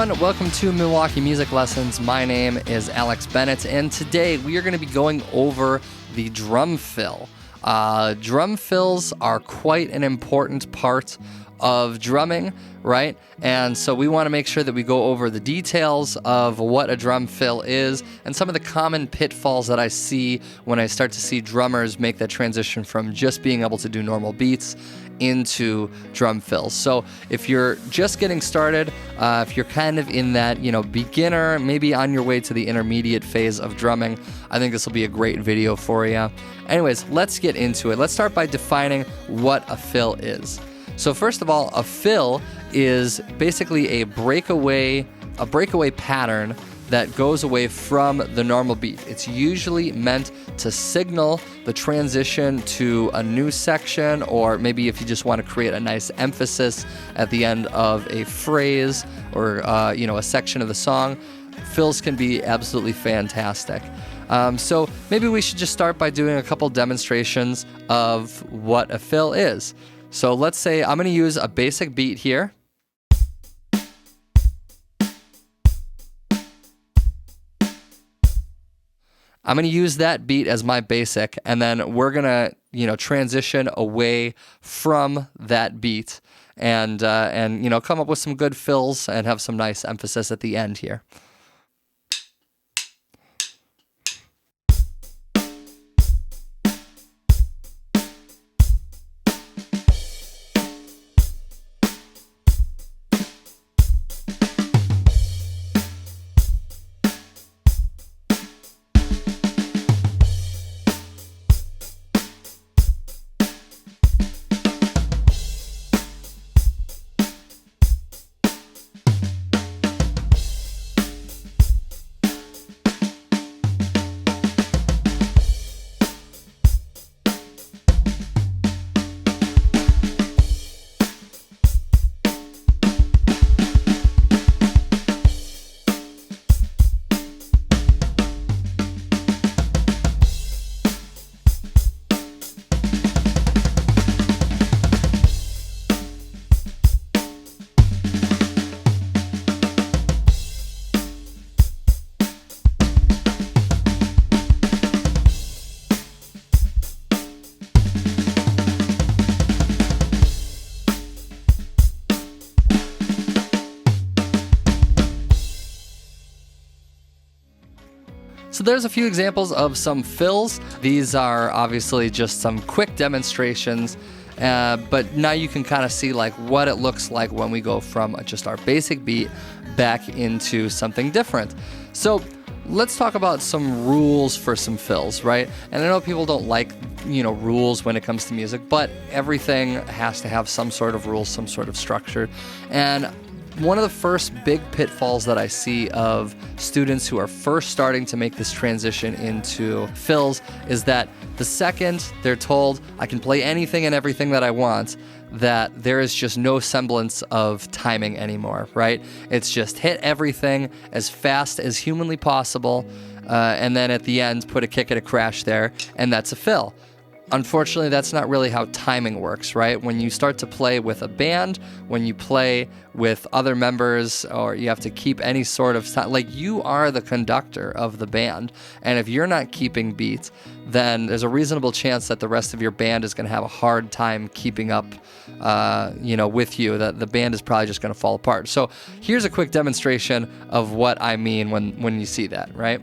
everyone, welcome to Milwaukee Music Lessons. My name is Alex Bennett, and today we are going to be going over the drum fill. Drum fills are quite an important part of drumming, right? And so we want to make sure that we go over the details of what a drum fill is and some of the common pitfalls that I see when I start to see drummers make that transition from just being able to do normal beats into drum fills. So if you're just getting started, if you're kind of in that, beginner, maybe on your way to the intermediate phase of drumming, I think this will be a great video for you. Anyways, let's get into it. Let's start by defining what a fill is. So first of all, a fill is basically a breakaway pattern that goes away from the normal beat. It's usually meant to signal the transition to a new section, or maybe if you just want to create a nice emphasis at the end of a phrase or a section of the song. Fills can be absolutely fantastic. So maybe we should just start by doing a couple demonstrations of what a fill is. So let's say I'm going to use a basic beat here. I'm going to use that beat as my basic, and then we're going to, transition away from that beat and come up with some good fills and have some nice emphasis at the end here. So there's a few examples of some fills. These are obviously just some quick demonstrations, but now you can kind of see like what it looks like when we go from just our basic beat back into something different. So let's talk about some rules for some fills, right? And I know people don't like, rules when it comes to music, but everything has to have some sort of rules, some sort of structure. And one of the first big pitfalls that I see of students who are first starting to make this transition into fills is that the second they're told, I can play anything and everything that I want, that there is just no semblance of timing anymore, right? It's just hit everything as fast as humanly possible, and then at the end, put a kick and a crash there, and that's a fill. Unfortunately, that's not really how timing works, right? When you start to play with a band, when you play with other members, or you have to keep any sort of time, like you are the conductor of the band. And if you're not keeping beat, then there's a reasonable chance that the rest of your band is going to have a hard time keeping up, with you. That the band is probably just going to fall apart. So here's a quick demonstration of what I mean when you see that, right?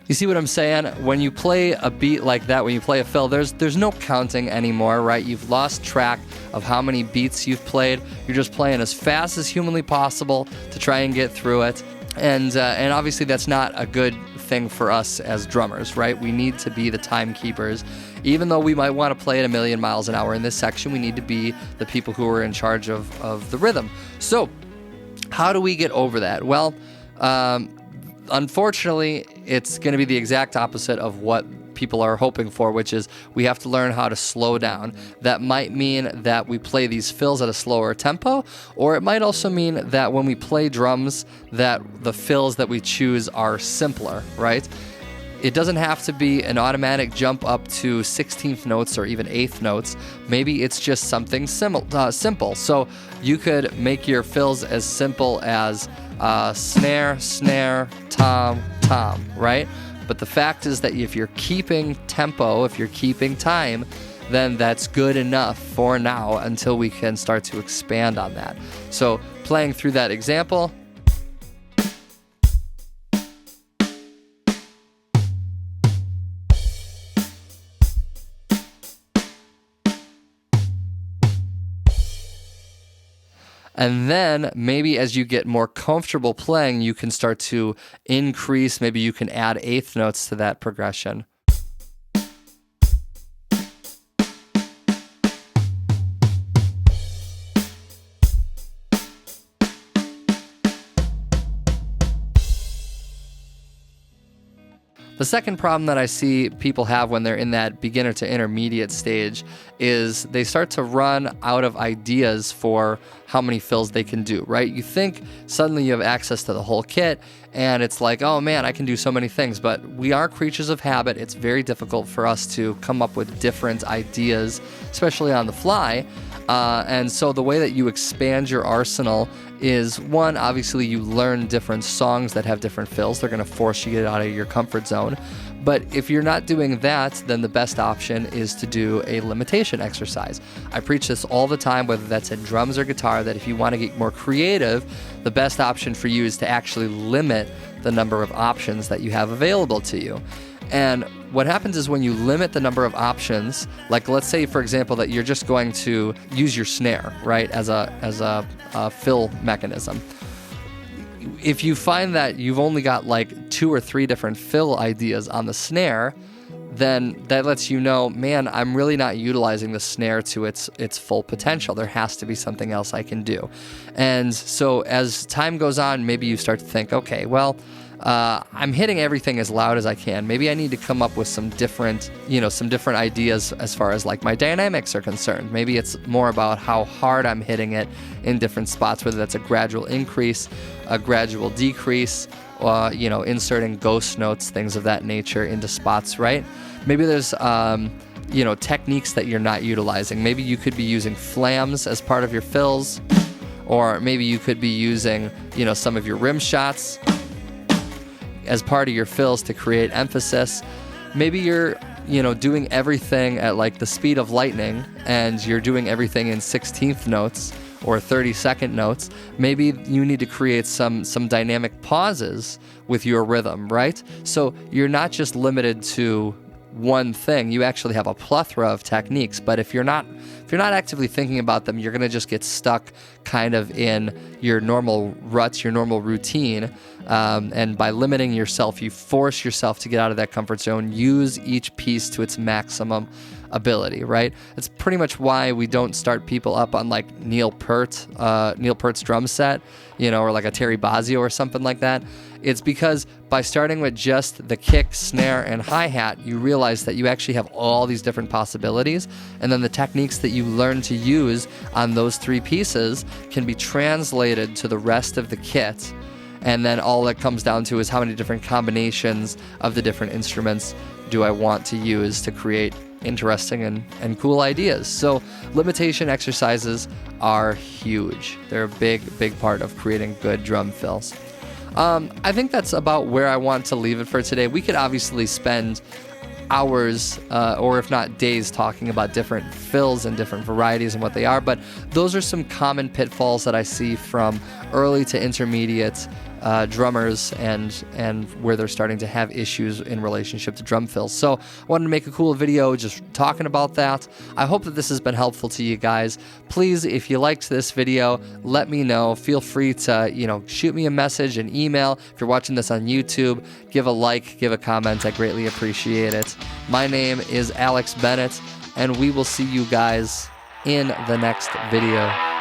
You see what I'm saying? When you play a beat like that, when you play a fill, there's no counting anymore, right? You've lost track of how many beats you've played. You're just playing as fast as humanly possible to try and get through it. And obviously that's not a good thing for us as drummers, right? We need to be the timekeepers. Even though we might want to play at 1,000,000 miles an hour in this section, we need to be the people who are in charge of the rhythm. So how do we get over that? Well, unfortunately, it's going to be the exact opposite of what people are hoping for, which is we have to learn how to slow down. That might mean that we play these fills at a slower tempo, or it might also mean that when we play drums, that the fills that we choose are simpler, right? It doesn't have to be an automatic jump up to 16th notes or even 8th notes. Maybe it's just something simple. So you could make your fills as simple as snare, snare, tom, tom, right? But the fact is that if you're keeping tempo, if you're keeping time, then that's good enough for now until we can start to expand on that. So playing through that example. And then maybe as you get more comfortable playing, you can start to increase, maybe you can add 8th notes to that progression. The second problem that I see people have when they're in that beginner to intermediate stage is they start to run out of ideas for how many fills they can do, right? You think suddenly you have access to the whole kit and it's like, oh man, I can do so many things, but we are creatures of habit. It's very difficult for us to come up with different ideas, especially on the fly. And so the way that you expand your arsenal is, one, obviously you learn different songs that have different fills. They're going to force you to get out of your comfort zone. But if you're not doing that, then the best option is to do a limitation exercise. I preach this all the time, whether that's in drums or guitar, that if you want to get more creative, the best option for you is to actually limit the number of options that you have available to you. And what happens is when you limit the number of options, like let's say, for example, that you're just going to use your snare, right, as a fill mechanism. If you find that you've only got like 2 or 3 different fill ideas on the snare, then that lets you know, man, I'm really not utilizing the snare to its full potential. There has to be something else I can do. And so as time goes on, maybe you start to think, okay, well, I'm hitting everything as loud as I can. Maybe I need to come up with some different ideas as far as like my dynamics are concerned. Maybe it's more about how hard I'm hitting it in different spots, whether that's a gradual increase, a gradual decrease, inserting ghost notes, things of that nature into spots, right? Maybe there's, techniques that you're not utilizing. Maybe you could be using flams as part of your fills, or maybe you could be using, some of your rim shots as part of your fills to create emphasis. Maybe you're, doing everything at like the speed of lightning and you're doing everything in 16th notes or 32nd notes. Maybe you need to create some dynamic pauses with your rhythm, right? So you're not just limited to one thing. You actually have a plethora of techniques, but if you're not actively thinking about them, you're going to just get stuck kind of in your normal ruts, your normal routine. And by limiting yourself, you force yourself to get out of that comfort zone, use each piece to its maximum ability, right? It's pretty much why we don't start people up on like Neil Peart's drum set, or like a Terry Bozzio or something like that. It's because by starting with just the kick, snare, and hi-hat, you realize that you actually have all these different possibilities, and then the techniques that you learn to use on those 3 pieces can be translated to the rest of the kit. And then all that comes down to is how many different combinations of the different instruments do I want to use to create interesting and cool ideas. So limitation exercises are huge. They're a big part of creating good drum fills. I think that's about where I want to leave it for today. We could obviously spend hours or if not days talking about different fills and different varieties and what they are, but those are some common pitfalls that I see from early to intermediate drummers and where they're starting to have issues in relationship to drum fills. So I wanted to make a cool video just talking about that. I hope that this has been helpful to you guys. Please, if you liked this video, let me know. Feel free to, shoot me a message, an email. If you're watching this on YouTube, give a like, give a comment. I greatly appreciate it. My name is Alex Bennett, and we will see you guys in the next video.